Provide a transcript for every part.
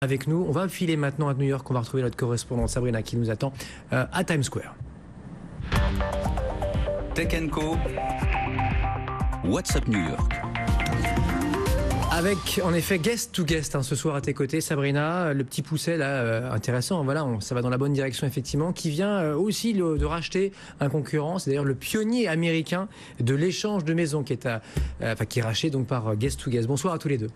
Avec nous. On va filer maintenant à New York. On va retrouver notre correspondante Sabrina qui nous attend à Times Square. Tech & Co. WhatsApp New York. Avec en effet Guest to Guest ce soir à tes côtés, Sabrina, le petit pousset là, intéressant, voilà, ça va dans la bonne direction effectivement, qui vient aussi de racheter un concurrent, c'est d'ailleurs le pionnier américain de l'échange de maisons qui est racheté donc par Guest to Guest. Bonsoir à tous les deux.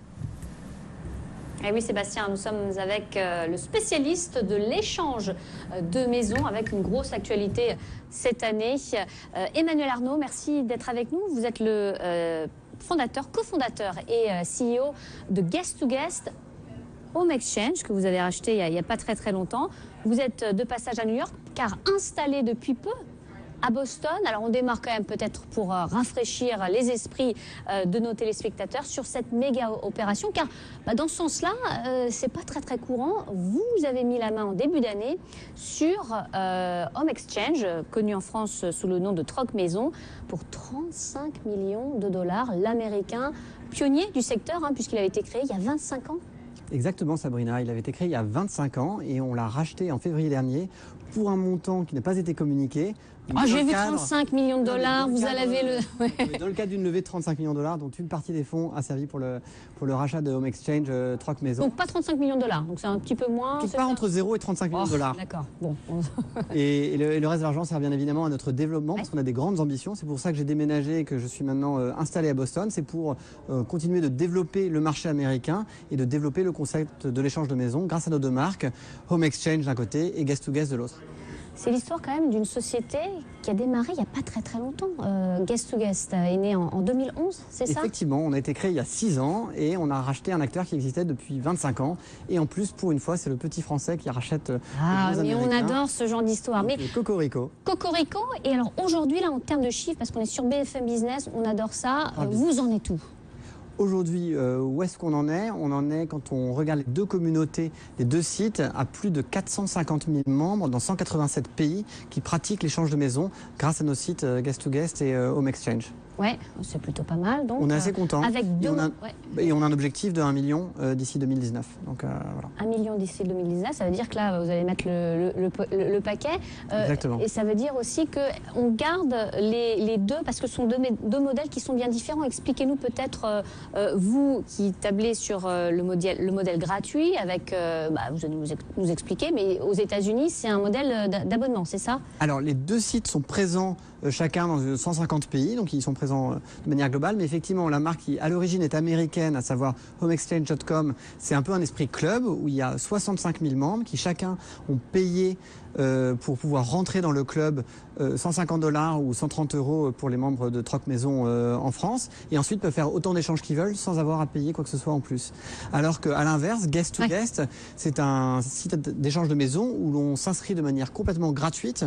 Eh oui Sébastien, nous sommes avec le spécialiste de l'échange de maisons avec une grosse actualité cette année. Emmanuel Arnaud, merci d'être avec nous. Vous êtes le cofondateur et CEO de Guest to Guest Home Exchange que vous avez racheté il n'y a pas très longtemps. Vous êtes de passage à New York car installé depuis peu à Boston. Alors on démarre quand même peut-être pour rafraîchir les esprits de nos téléspectateurs sur cette méga opération, car dans ce sens-là, c'est pas très courant. Vous avez mis la main en début d'année sur Home Exchange, connu en France sous le nom de Troc Maison, pour 35 millions de dollars. L'américain pionnier du secteur, puisqu'il avait été créé il y a 25 ans. Exactement Sabrina, il avait été créé il y a 25 ans et on l'a racheté en février dernier pour un montant qui n'a pas été communiqué. J'ai vu 35 millions de dollars, vous avez le... Dans le cadre d'une levée de 35 millions de dollars, dont une partie des fonds a servi pour le rachat de Home Exchange Troc Maison. Donc pas 35 millions de dollars, donc c'est un petit peu moins... Quelque part entre 0 et 35 millions de dollars. D'accord, bon. Et le reste de l'argent sert bien évidemment à notre développement, parce qu'on a des grandes ambitions. C'est pour ça que j'ai déménagé et que je suis maintenant installé à Boston. C'est pour continuer de développer le marché américain et de développer le concept de l'échange de maisons grâce à nos deux marques, Home Exchange d'un côté et Guest to Guest de l'autre. C'est l'histoire quand même d'une société qui a démarré il n'y a pas très longtemps. Guest to Guest est né en 2011, c'est ça? Effectivement, on a été créé il y a 6 ans et on a racheté un acteur qui existait depuis 25 ans. Et en plus, pour une fois, c'est le petit français qui rachète les mais on adore ce genre d'histoire. Mais Cocorico. Cocorico. Et alors aujourd'hui, là, en termes de chiffres, parce qu'on est sur BFM Business, on adore ça. Vous en êtes où? Aujourd'hui, où est-ce qu'on en est? On en est, quand on regarde les deux communautés, les deux sites, à plus de 450 000 membres dans 187 pays qui pratiquent l'échange de maisons grâce à nos sites Guest to Guest et Home Exchange. Ouais, c'est plutôt pas mal. Donc, on est assez content. Avec deux... Et on a un objectif de 1 million d'ici 2019. Donc, voilà. 1 million d'ici 2019, ça veut dire que là, vous allez mettre le paquet. Exactement. Et ça veut dire aussi qu'on garde les deux, parce que ce sont deux modèles qui sont bien différents. Expliquez-nous peut-être, vous qui tablez sur le modèle gratuit, avec, vous allez nous expliquer, mais aux États-Unis, c'est un modèle d'abonnement, c'est ça? Alors, les deux sites sont présents chacun dans 150 pays, donc ils sont présents de manière globale, mais effectivement la marque qui à l'origine est américaine, à savoir homeexchange.com, c'est un peu un esprit club où il y a 65 000 membres qui chacun ont payé pour pouvoir rentrer dans le club 150 $ ou 130 € pour les membres de Troc Maison en France, et ensuite peuvent faire autant d'échanges qu'ils veulent sans avoir à payer quoi que ce soit en plus. Alors qu'à l'inverse, Guest to Guest, c'est un site d'échange de maisons où l'on s'inscrit de manière complètement gratuite.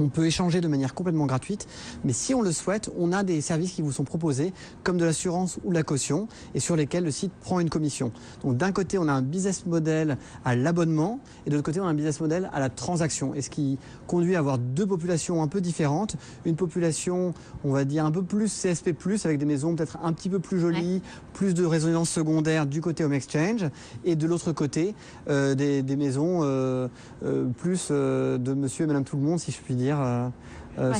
On peut échanger de manière complètement gratuite, mais si on le souhaite, on a des services qui vous sont proposés, comme de l'assurance ou de la caution, et sur lesquels le site prend une commission. Donc d'un côté, on a un business model à l'abonnement, et de l'autre côté, on a un business model à la transaction. Et ce qui conduit à avoir deux populations un peu différentes. Une population, on va dire, un peu plus CSP+, avec des maisons peut-être un petit peu plus jolies, plus de résonance secondaire du côté Home Exchange, et de l'autre côté, des maisons plus de monsieur et madame tout le monde, si je puis dire.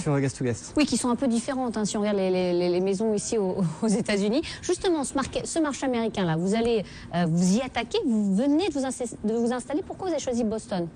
Sur Guest to Guest. Oui, qui sont un peu différentes si on regarde les maisons ici aux États-Unis. Justement, ce marché américain-là, vous allez vous y attaquer, vous venez de vous installer. Pourquoi vous avez choisi Boston?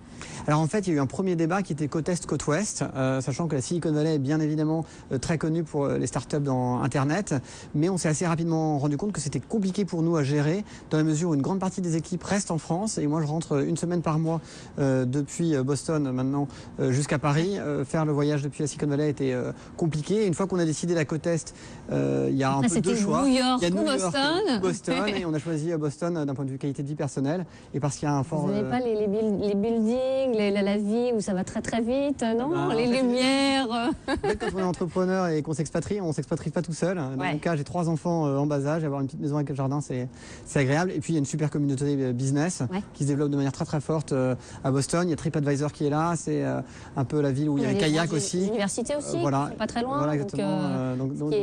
Alors en fait, il y a eu un premier débat qui était côte est, côte ouest, sachant que la Silicon Valley est bien évidemment très connue pour les startups dans Internet, mais on s'est assez rapidement rendu compte que c'était compliqué pour nous à gérer, dans la mesure où une grande partie des équipes restent en France, et moi je rentre une semaine par mois depuis Boston maintenant jusqu'à Paris. Faire le voyage depuis la Silicon Valley était compliqué. Et une fois qu'on a décidé la côte est, il y a un peu deux choix. New York, il y a ou Boston. Boston, et on a choisi Boston d'un point de vue qualité de vie personnelle, et parce qu'il y a un fort... Vous n'avez pas les buildings, la vie où ça va très vite, non? Les lumières. En fait, quand on est entrepreneur et qu'on s'expatrie, on ne s'expatrie pas tout seul. Dans mon cas, j'ai 3 enfants en bas âge, avoir une petite maison avec le jardin, c'est agréable. Et puis il y a une super communauté business qui se développe de manière très forte à Boston. Il y a TripAdvisor qui est là, c'est un peu la ville où il y a un kayak aussi. universités aussi, voilà, qui sont pas très loin. Voilà, exactement. Donc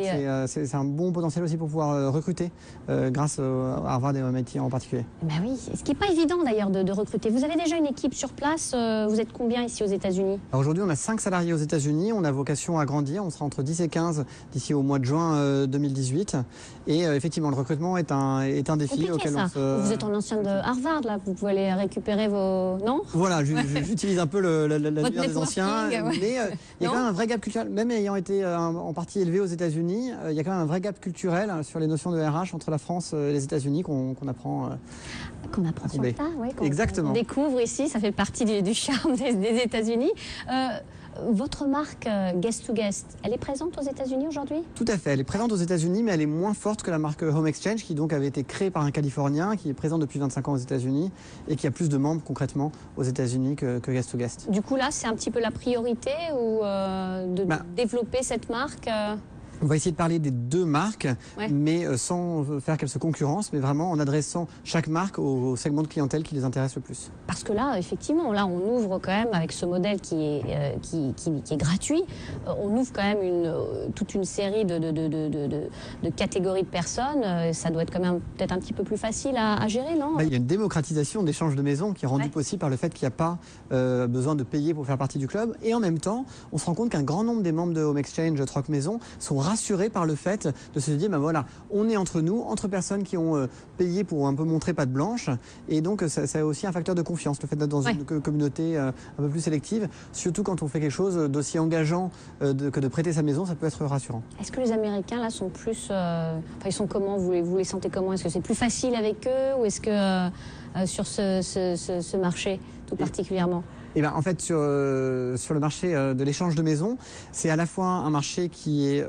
c'est un bon potentiel aussi pour pouvoir recruter grâce à Harvard et au MIT en particulier. Ben oui, ce qui n'est pas évident d'ailleurs de recruter. Vous avez déjà une équipe sur place, vous êtes combien ici aux États-Unis? Aujourd'hui, on a 5 salariés aux États-Unis, on a vocation à grandir, on sera entre 10 et 15 d'ici au mois de juin 2018. Et effectivement, le recrutement est un défi compliqué, auquel ça. on se... Vous êtes en ancien de Harvard, là, vous pouvez aller récupérer vos... Non? Voilà, j'utilise un peu la lumière des anciens, ouais. mais il y a quand même un vrai gap culturel, même ayant été en partie élevé aux États-Unis, il y a quand même un vrai gap culturel sur les notions de RH entre la France et les États-Unis qu'on apprend. Qu'on apprend sur le tas, oui. Exactement. On découvre ici, ça fait partie du charme des États-Unis. Votre marque Guest to Guest, elle est présente aux États-Unis aujourd'hui? Tout à fait, elle est présente aux États-Unis, mais elle est moins forte que la marque Home Exchange, qui donc avait été créée par un Californien, qui est présent depuis 25 ans aux États-Unis et qui a plus de membres concrètement aux États-Unis que Guest to Guest. Du coup, là, c'est un petit peu la priorité ou de développer cette marque On va essayer de parler des deux marques, ouais. mais sans faire qu'elles se concurrencent, mais vraiment en adressant chaque marque au segment de clientèle qui les intéresse le plus. Parce que là, effectivement, là, on ouvre quand même avec ce modèle qui est gratuit, on ouvre quand même toute une série de catégories de personnes. Ça doit être quand même peut-être un petit peu plus facile à gérer, non? Il y a une démocratisation d'échange de maisons qui est rendue possible par le fait qu'il n'y a pas besoin de payer pour faire partie du club. Et en même temps, on se rend compte qu'un grand nombre des membres de Home Exchange Troc Maison sont rassurés par le fait de se dire, ben voilà, on est entre nous, entre personnes qui ont payé pour un peu montrer patte blanche. Et donc, c'est aussi un facteur de confiance, le fait d'être dans une communauté un peu plus sélective, surtout quand on fait quelque chose d'aussi engageant que de prêter sa maison, ça peut être rassurant. Est-ce que les Américains, là, sont plus... ils sont comment? Vous les sentez comment? Est-ce que c'est plus facile avec eux ou est-ce que sur ce marché, tout particulièrement? Eh ben, en fait, sur le marché de l'échange de maisons, c'est à la fois un marché qui est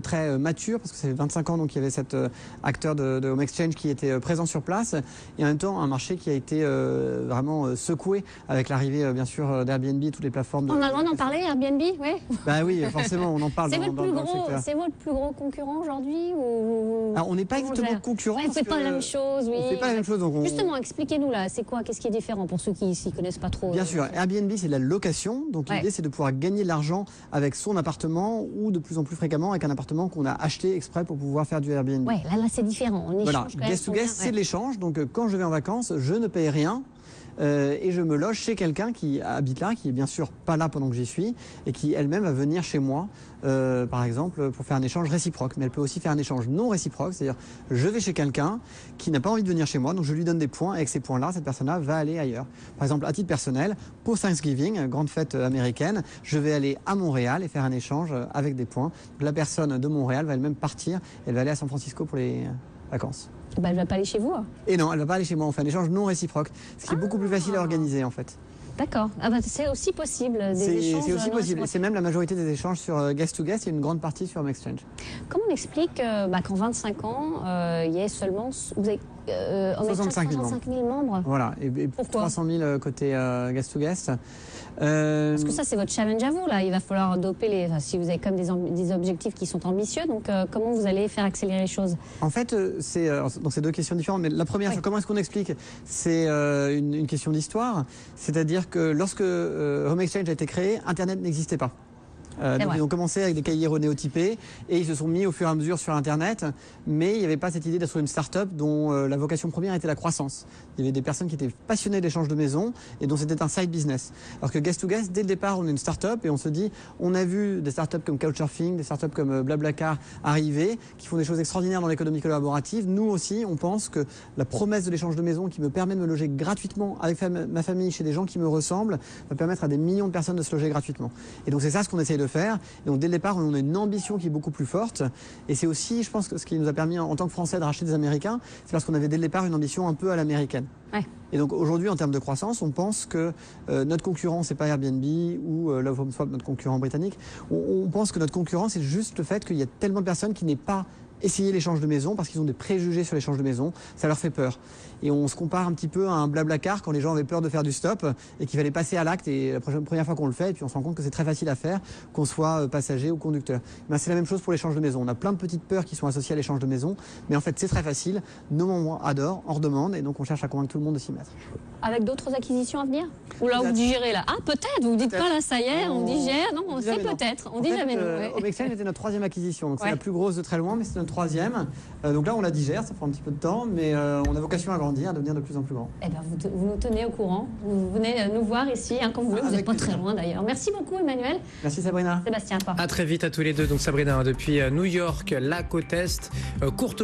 très mature, parce que ça fait 25 ans donc il y avait cet acteur de Home Exchange qui était présent sur place, et en même temps un marché qui a été vraiment secoué avec l'arrivée, bien sûr, d'Airbnb, toutes les plateformes. On a le droit d'en parler, Airbnb, oui. Bah oui, forcément, on en parle C'est dans le secteur. C'est votre plus gros concurrent aujourd'hui ou... Alors, on n'est pas exactement concurrents. Vous ne faites pas la même chose, oui. On fait pas la même chose. Donc Justement, expliquez-nous là, c'est quoi? Qu'est-ce qui est différent pour ceux qui ne s'y connaissent pas trop? Bien sûr, Airbnb, c'est de la location. Donc l'idée, c'est de pouvoir gagner de l'argent avec son appartement ou de plus en plus fréquemment avec un appartement qu'on a acheté exprès pour pouvoir faire du Airbnb. Ouais, là c'est différent. On voilà, guest to guest, c'est de l'échange. Donc quand je vais en vacances, je ne paye rien. Et je me loge chez quelqu'un qui habite là, qui est bien sûr pas là pendant que j'y suis, et qui elle-même va venir chez moi, par exemple, pour faire un échange réciproque. Mais elle peut aussi faire un échange non réciproque, c'est-à-dire je vais chez quelqu'un qui n'a pas envie de venir chez moi, donc je lui donne des points, et avec ces points-là, cette personne-là va aller ailleurs. Par exemple, à titre personnel, pour Thanksgiving, grande fête américaine, je vais aller à Montréal et faire un échange avec des points. Donc, la personne de Montréal va elle-même partir, elle va aller à San Francisco pour les vacances. Bah, elle ne va pas aller chez vous. Et non, elle ne va pas aller chez moi. On fait un échange non réciproque, ce qui est beaucoup plus facile à organiser en fait. D'accord. Ah bah, c'est aussi possible. C'est aussi possible. C'est même la majorité des échanges sur Guest to Guest et une grande partie sur Home Exchange. Comment on explique qu'en 25 ans, il y ait seulement... Vous avez, 65 000 membres. Voilà, et pourquoi 300 000 côté Guest to Guest. Parce que ça, c'est votre challenge à vous, là. Il va falloir doper si vous avez comme des objectifs qui sont ambitieux, donc comment vous allez faire accélérer les choses? En fait, c'est deux questions différentes. Mais la première, sur comment est-ce qu'on explique, c'est une question d'histoire. C'est-à-dire que lorsque Home Exchange a été créé, Internet n'existait pas. Donc ils ont commencé avec des cahiers renéotypés et ils se sont mis au fur et à mesure sur Internet, mais il n'y avait pas cette idée d'être une start-up dont la vocation première était la croissance. Il y avait des personnes qui étaient passionnées d'échange de maisons et dont c'était un side business. Alors que Guest to Guest, dès le départ, on est une start-up et on se dit, on a vu des start-up comme Couchsurfing, des start-up comme Blablacar arriver, qui font des choses extraordinaires dans l'économie collaborative. Nous aussi, on pense que la promesse de l'échange de maisons qui me permet de me loger gratuitement avec ma famille chez des gens qui me ressemblent va permettre à des millions de personnes de se loger gratuitement. Et donc c'est ça ce qu'on essaye de faire. Et donc dès le départ, on a une ambition qui est beaucoup plus forte. Et c'est aussi, je pense, que ce qui nous a permis en tant que Français de racheter des Américains, c'est parce qu'on avait dès le départ une ambition un peu à l'américaine. Ouais. Et donc aujourd'hui, en termes de croissance, on pense que notre concurrent, c'est pas Airbnb ou Love Home Swap, notre concurrent britannique. On pense que notre concurrent, c'est juste le fait qu'il y a tellement de personnes qui n'aient pas essayer l'échange de maison parce qu'ils ont des préjugés sur l'échange de maison, ça leur fait peur. Et on se compare un petit peu à un Blablacar quand les gens avaient peur de faire du stop et qu'il fallait passer à l'acte, et la première fois qu'on le fait, et puis on se rend compte que c'est très facile à faire, qu'on soit passager ou conducteur. Ben, c'est la même chose pour l'échange de maison. On a plein de petites peurs qui sont associées à l'échange de maison, mais en fait c'est très facile. Nos membres adorent, on redemande, et donc on cherche à convaincre tout le monde de s'y mettre. Avec d'autres acquisitions à venir? Ou là, vous digérez là? Ah, peut-être, vous ne dites pas là, ça y est, on digère. Non, on sait peut-être, on dit jamais non. Home Exchange était notre 3e acquisition, donc Ouais. c'est la plus grosse de très loin, mais c'est notre 3e. Donc là on la digère, ça prend un petit peu de temps, mais on a vocation à grandir, à devenir de plus en plus grand. Eh bien, vous nous tenez au courant. Vous venez nous voir ici, hein, quand vous voulez. Vous n'êtes pas très loin d'ailleurs. Merci beaucoup, Emmanuel. Merci Sabrina. Sébastien, à toi. À très vite à tous les deux. Donc Sabrina, depuis New York, la côte Est, courte